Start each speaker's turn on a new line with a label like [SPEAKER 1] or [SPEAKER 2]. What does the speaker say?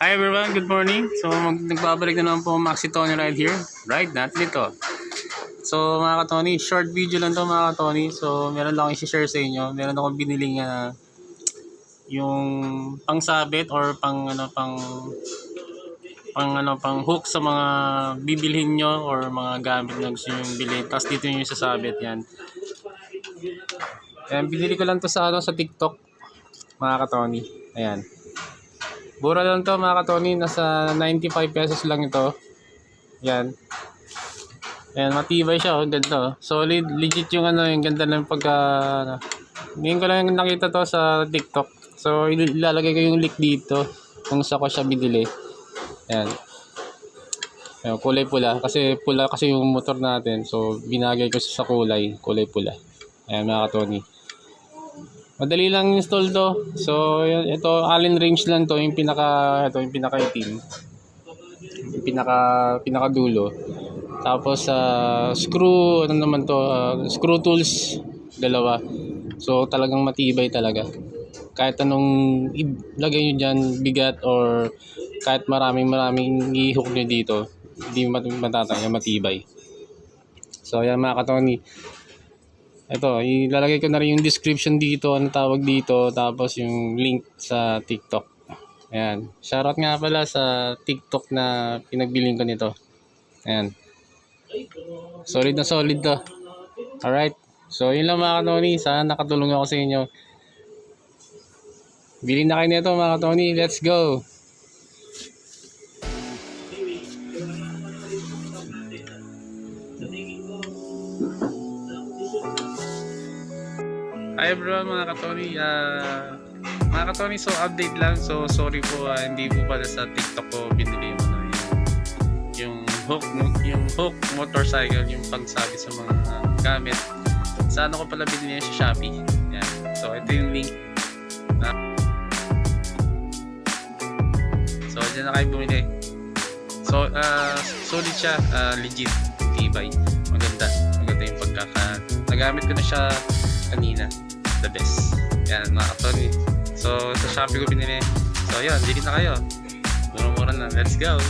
[SPEAKER 1] Hi everyone, good morning. So nagbabalik na naman po Maxi Tony Ride here. Ride natin ito. So mga ka-Tony, short video lang to mga ka-Tony. So meron lang akong i-share sa inyo. Meron akong biniling yung pangsabit or pang hook sa mga bibilhin nyo or mga gamit na gusto nyo bilhin. Tapos dito nyo sasabit yan. Ayan, binili ko lang to sa TikTok mga ka-Tony. Ayan. Mura lang to mga ka-Tony, nasa 95 pesos lang ito. Yan. Ayan, matibay siya, oh, ganito. Solid, legit yung yung ganda ng ngayon ko lang nakita to sa TikTok. So, ilalagay ko yung link dito kung saan ko siya binili. Ayan. Ayan, kulay pula. Kasi pula kasi yung motor natin. So, binagay ko sa kulay pula. Ayan mga ka-Tony. Madali lang install to. So, ito Allen wrench lang to, yung pinaka-itim. Yung pinaka dulo. Tapos screw screw tools dalawa. So, talagang matibay talaga. Kahit anong ilagay niyo diyan, bigat or kahit maraming i-hook niyo dito, hindi matatanggal, matibay. So, ayan mga ka-Tony. Ito, ilalagay ko na rin yung description dito, ano tawag dito, tapos yung link sa TikTok. Ayan. Shoutout nga pala sa TikTok na pinagbiling ko nito. Ayan. Solid na solid to. Alright. So, yun lang mga ka-Tony. Sana nakatulong ako sa inyo. Bilhin na kayo nito mga ka-Tony. Let's go! Hi everyone mga ka-Tony, so update lang. So sorry po, hindi po pala sa TikTok ko binili yung hook motorcycle, yung pangsabi sa mga gamit. Sa ko pala binili sa Shopee. Yan. So ito yung link. So dyan na kayo bumili. So solid siya, legit, tibay, maganda yung nagamit ko na siya kanina. The best. Yan mga ka-Tony. So sa Shopee ko binili. So yun, dili na kayo. Mura-mura na. Let's go!